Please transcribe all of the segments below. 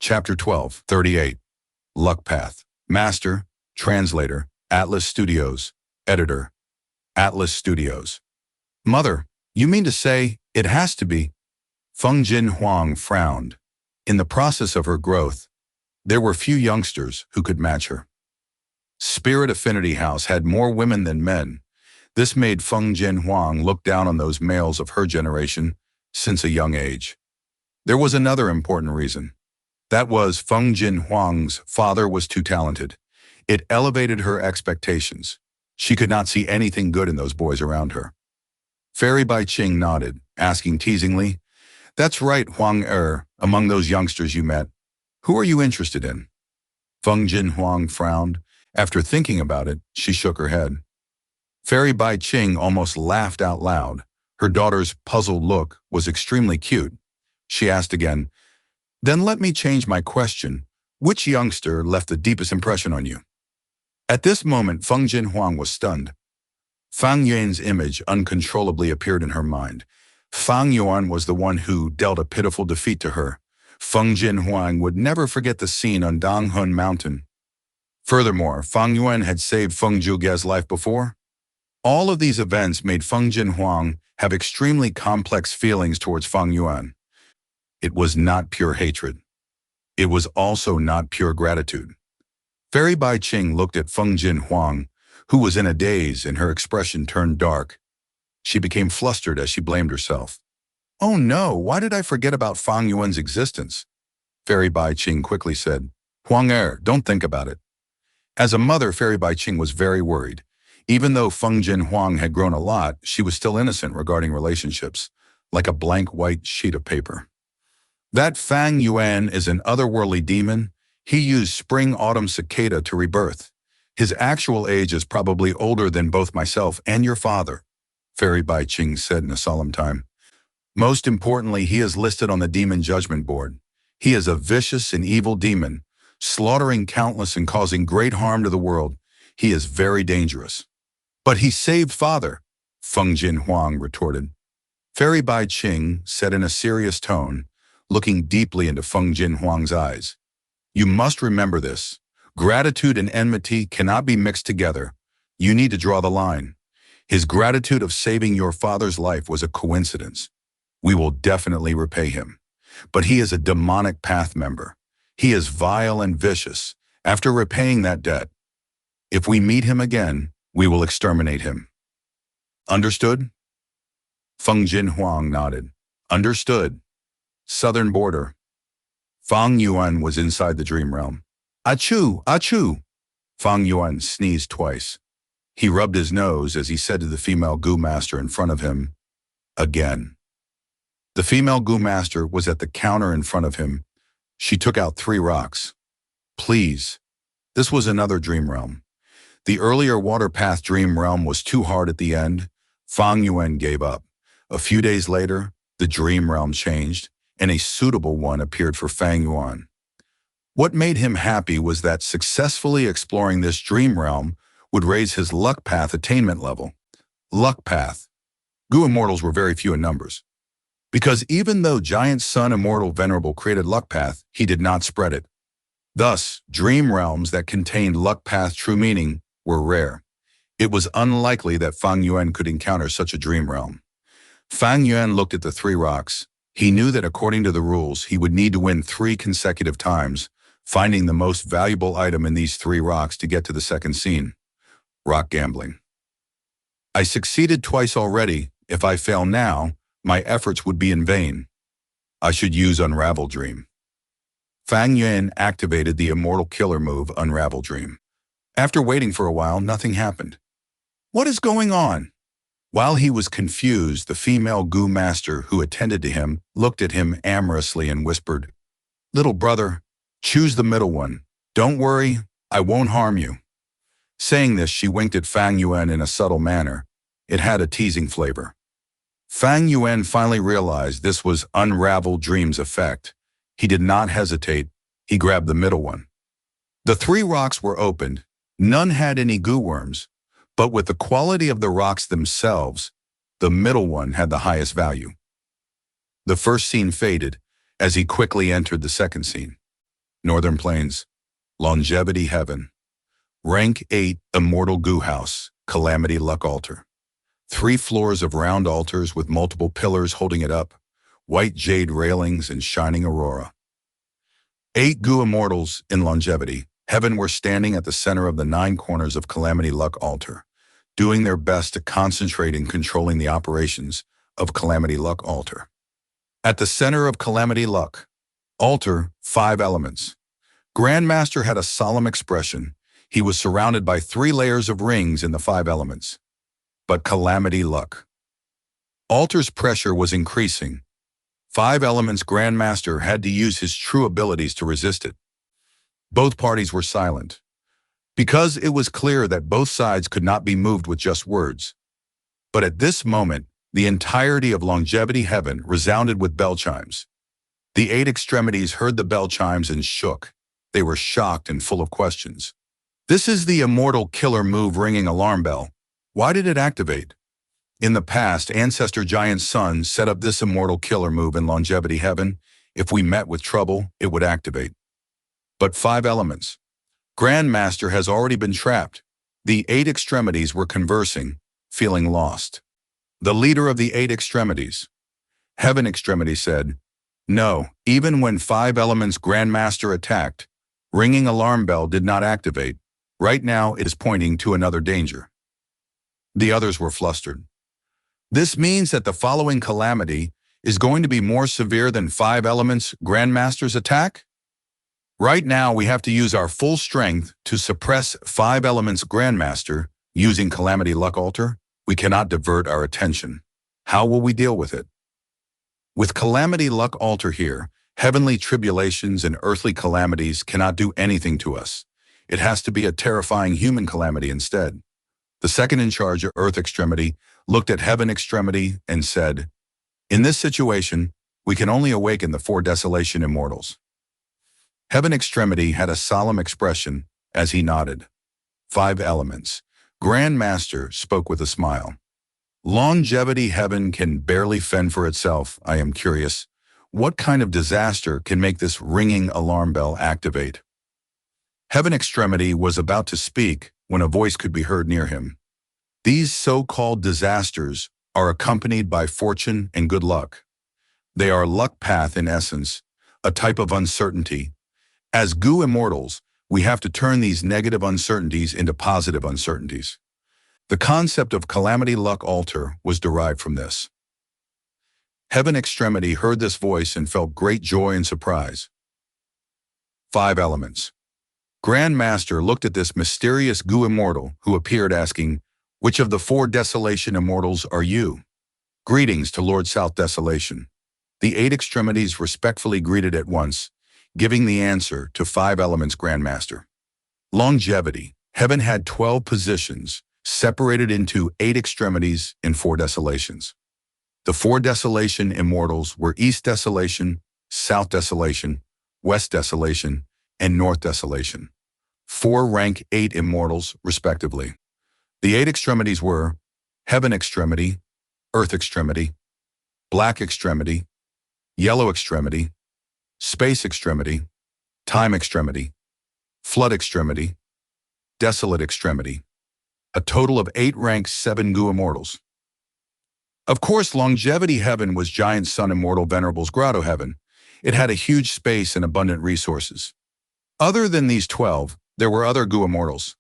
Chapter 12, 38. Luck Path. Master, Translator, Atlas Studios. Editor, Atlas Studios. Mother, you mean to say it has to be? Fung Jin Huang frowned. In the process of her growth, there were few youngsters who could match her. Spirit Affinity House had more women than men. This made Fung Jin Huang look down on those males of her generation since a young age. There was another important reason. That was Fung Jin Huang's father was too talented. It elevated her expectations. She could not see anything good in those boys around her. Fairy Bai Ching nodded, asking teasingly, "That's right, Huang among those youngsters you met. Who are you interested in?" Fung Jin Huang frowned. After thinking about it, she shook her head. Fairy Bai Ching almost laughed out loud. Her daughter's puzzled look was extremely cute. She asked again, "Then let me change my question. Which youngster left the deepest impression on you?" At this moment, Fung Jin Huang was stunned. Fang Yuan's image uncontrollably appeared in her mind. Fang Yuan was the one who dealt a pitiful defeat to her. Fung Jin Huang would never forget the scene on Donghun Mountain. Furthermore, Fang Yuan had saved Feng Zhuge's life before. All of these events made Fung Jin Huang have extremely complex feelings towards Fang Yuan. It was not pure hatred. It was also not pure gratitude. Fairy Bai Ching looked at Fung Jin Huang, who was in a daze, and her expression turned dark. She became flustered as she blamed herself. "Oh no, why did I forget about Fang Yuan's existence?" Fairy Bai Ching quickly said, "Huang don't think about it." As a mother, Fairy Bai Ching was very worried. Even though Fung Jin Huang had grown a lot, she was still innocent regarding relationships, like a blank white sheet of paper. "That Fang Yuan is an otherworldly demon. He used spring-autumn cicada to rebirth. His actual age is probably older than both myself and your father," Fairy Bai Ching said in a solemn tone. "Most importantly, he is listed on the Demon Judgment Board. He is a vicious and evil demon, slaughtering countless and causing great harm to the world. He is very dangerous." "But he saved father," Fung Jin Huang retorted. Fairy Bai Ching said in a serious tone, looking deeply into Fung Jin Huang's eyes, "You must remember this. Gratitude and enmity cannot be mixed together. You need to draw the line. His gratitude of saving your father's life was a coincidence. We will definitely repay him. But he is a demonic path member. He is vile and vicious. After repaying that debt, if we meet him again, we will exterminate him." "Understood?" Fung Jin Huang nodded. "Understood. Southern border." Fang Yuan was inside the dream realm. "Achoo! Achoo!" Fang Yuan sneezed twice. He rubbed his nose as he said to the female Gu Master in front of him, "Again." The female Gu Master was at the counter in front of him. She took out 3 rocks. "Please." This was another dream realm. The earlier water path dream realm was too hard at the end. Fang Yuan gave up. A few days later, the dream realm changed, and a suitable one appeared for Fang Yuan. What made him happy was that successfully exploring this dream realm would raise his luck path attainment level. Luck path. Gu immortals were very few in numbers. Because even though Giant Sun Immortal Venerable created luck path, he did not spread it. Thus, dream realms that contained luck path true meaning were rare. It was unlikely that Fang Yuan could encounter such a dream realm. Fang Yuan looked at the 3 rocks. He knew that according to the rules, he would need to win 3 consecutive times, finding the most valuable item in these 3 rocks to get to the second scene. Rock gambling. "I succeeded twice already. If I fail now, my efforts would be in vain. I should use Unravel Dream." Fang Yuan activated the immortal killer move Unravel Dream. After waiting for a while, nothing happened. "What is going on?" While he was confused, the female Gu Master who attended to him looked at him amorously and whispered, "Little brother, choose the middle one. Don't worry, I won't harm you." Saying this, she winked at Fang Yuan in a subtle manner. It had a teasing flavor. Fang Yuan finally realized this was Unravel Dream's effect. He did not hesitate. He grabbed the middle one. The 3 rocks were opened. None had any goo worms, but with the quality of the rocks themselves, the middle one had the highest value. The first scene faded as he quickly entered the second scene. Northern Plains, Longevity Heaven. Rank 8, Immortal Goo House, Calamity Luck Altar. 3 floors of round altars with multiple pillars holding it up, white jade railings and shining aurora. 8 Goo Immortals in Longevity Heaven were standing at the center of the 9 corners of Calamity Luck Altar, doing their best to concentrate in controlling the operations of Calamity Luck Altar. At the center of Calamity Luck Altar, 5 elements. Grandmaster had a solemn expression. He was surrounded by 3 layers of rings in the 5 elements. But Calamity Luck Altar's pressure was increasing. 5 elements Grandmaster had to use his true abilities to resist it. Both parties were silent, because it was clear that both sides could not be moved with just words. But at this moment, the entirety of Longevity Heaven resounded with bell chimes. The 8 extremities heard the bell chimes and shook. They were shocked and full of questions. This is the immortal killer move ringing alarm bell. Why did it activate? In the past, Ancestor Giant Sun set up this immortal killer move in Longevity Heaven. If we met with trouble, it would activate. But 5 elements. Grandmaster has already been trapped. The 8 extremities were conversing, feeling lost. The leader of the 8 extremities, Heaven Extremity, said, "No, even when 5 elements Grandmaster attacked, ringing alarm bell did not activate. Right now it is pointing to another danger." The others were flustered. This means that the following calamity is going to be more severe than 5 elements Grandmaster's attack? Right now we have to use our full strength to suppress 5 elements Grandmaster using Calamity Luck Altar. We cannot divert our attention. How will we deal with it? With Calamity Luck Altar here, heavenly tribulations and earthly calamities cannot do anything to us. It has to be a terrifying human calamity instead. The second in charge of Earth Extremity looked at Heaven Extremity and said, "In this situation, we can only awaken the 4 Desolation Immortals." Heaven Extremity had a solemn expression as he nodded. 5 elements. Grandmaster spoke with a smile. Longevity Heaven can barely fend for itself. I am curious, what kind of disaster can make this ringing alarm bell activate? Heaven Extremity was about to speak when a voice could be heard near him. These so-called disasters are accompanied by fortune and good luck. They are luck path in essence, a type of uncertainty. As Goo Immortals, we have to turn these negative uncertainties into positive uncertainties. The concept of Calamity Luck Altar was derived from this. Heaven Extremity heard this voice and felt great joy and surprise. 5 elements. Grandmaster looked at this mysterious Goo Immortal who appeared asking, "Which of the 4 Desolation Immortals are you?" "Greetings to Lord South Desolation." The 8 extremities respectfully greeted at once, giving the answer to 5 elements Grandmaster. Longevity. Heaven had 12 positions, separated into 8 extremities and 4 desolations. The 4 Desolation Immortals were East Desolation, South Desolation, West Desolation, and North Desolation. 4 rank 8 Immortals, respectively. The 8 extremities were Heaven Extremity, Earth Extremity, Black Extremity, Yellow Extremity, Space Extremity, Time Extremity, Flood Extremity, Desolate Extremity. A total of 8 rank 7 Goo Immortals. Of course, Longevity Heaven was Giant Sun Immortal Venerable's Grotto Heaven. It had a huge space and abundant resources. Other than these 12, there were other Goo Immortals.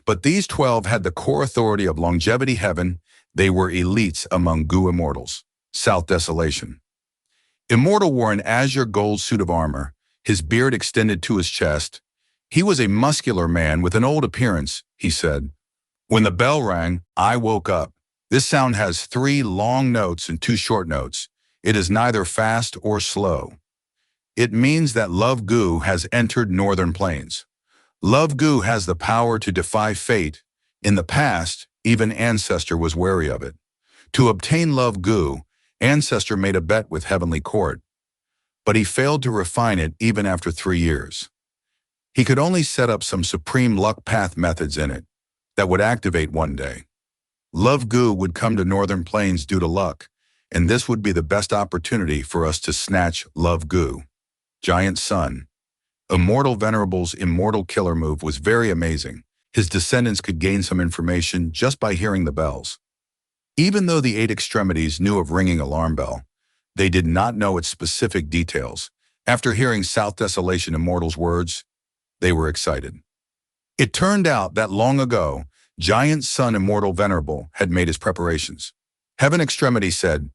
But these 12 had the core authority of Longevity Heaven. They were elites among Goo Immortals. South Desolation. Immortal wore an azure gold suit of armor. His beard extended to his chest. He was a muscular man with an old appearance, he said. When the bell rang, I woke up. This sound has 3 long notes and 2 short notes. It is neither fast or slow. It means that Love Goo has entered Northern Plains. Love Goo has the power to defy fate. In the past, even Ancestor was wary of it. To obtain Love Goo, Ancestor made a bet with Heavenly Court, but he failed to refine it even after 3 years. He could only set up some supreme luck path methods in it that would activate one day. Love Goo would come to Northern Plains due to luck, and this would be the best opportunity for us to snatch Love Goo. Giant Sun. Immortal Venerable's immortal killer move was very amazing. His descendants could gain some information just by hearing the bells. Even though the 8 extremities knew of ringing alarm bell, they did not know its specific details. After hearing South Desolation Immortal's words, they were excited. It turned out that long ago, Giant Sun Immortal Venerable had made his preparations. Heaven Extremity said,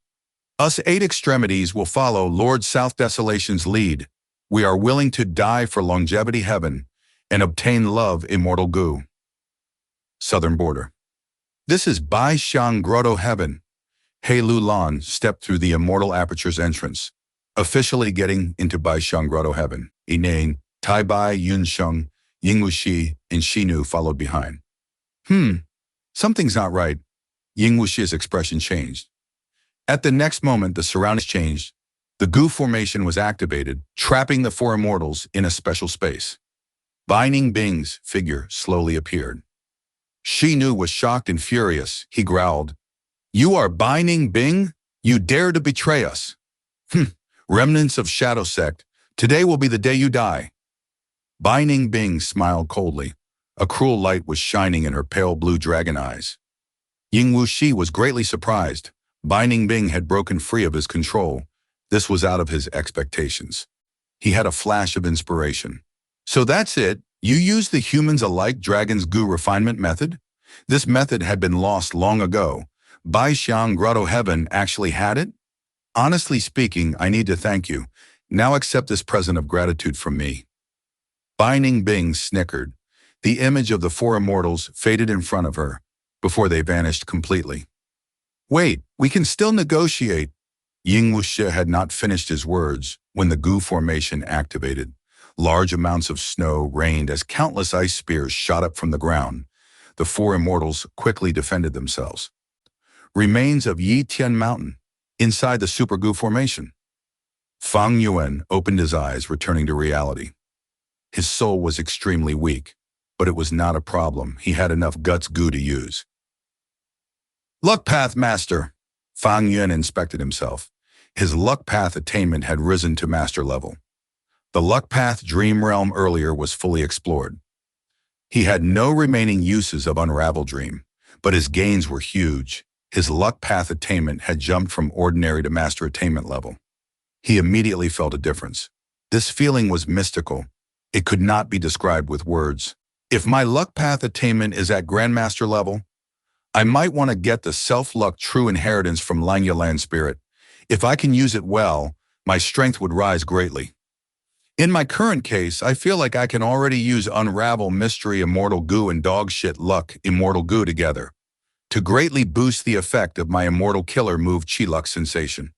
"Us 8 extremities will follow Lord South Desolation's lead. We are willing to die for longevity heaven and obtain love immortal Gu." Southern Border. This is Bai Xiang Grotto Heaven. He Lulan stepped through the Immortal Aperture's entrance, officially getting into Bai Xiang Grotto Heaven. Inane, Tai Bai, Yun Sheng, Ying Wuxi, and Xinu followed behind. Something's not right. Ying Wuxi's expression changed. At the next moment, the surroundings changed. The Gu formation was activated, trapping the 4 immortals in a special space. Binding Bing's figure slowly appeared. Xinu was shocked and furious. He growled, "You are Binding Bing? You dare to betray us? Remnants of Shadow Sect, today will be the day you die." Binding Bing smiled coldly. A cruel light was shining in her pale blue dragon eyes. Ying Wuxi was greatly surprised. Binding Bing had broken free of his control. This was out of his expectations. He had a flash of inspiration. "So that's it? You used the humans-alike dragon's Gu refinement method? This method had been lost long ago. Bai Xiang Grotto Heaven actually had it? Honestly speaking, I need to thank you. Now accept this present of gratitude from me." Binding Bing snickered. The image of the 4 immortals faded in front of her, before they vanished completely. "Wait, we can still negotiate." Ying Wuxi had not finished his words when the Gu formation activated. Large amounts of snow rained as countless ice spears shot up from the ground. The 4 immortals quickly defended themselves. Remains of Yi Tian Mountain, inside the Super Gu formation. Fang Yuan opened his eyes, returning to reality. His soul was extremely weak, but it was not a problem. He had enough guts Gu to use. "Luck Path Master." Fang Yuan inspected himself. His Luck Path attainment had risen to master level. The Luck Path Dream Realm earlier was fully explored. He had no remaining uses of Unravel Dream, but his gains were huge. His Luck Path attainment had jumped from ordinary to master attainment level. He immediately felt a difference. This feeling was mystical. It could not be described with words. If my Luck Path attainment is at Grandmaster level, I might want to get the Self-Luck True Inheritance from Langya Land Spirit. If I can use it well, my strength would rise greatly. In my current case, I feel like I can already use Unravel Mystery Immortal Gu and Dogshit Luck Immortal Gu together to greatly boost the effect of my Immortal Killer move Chi Luck sensation.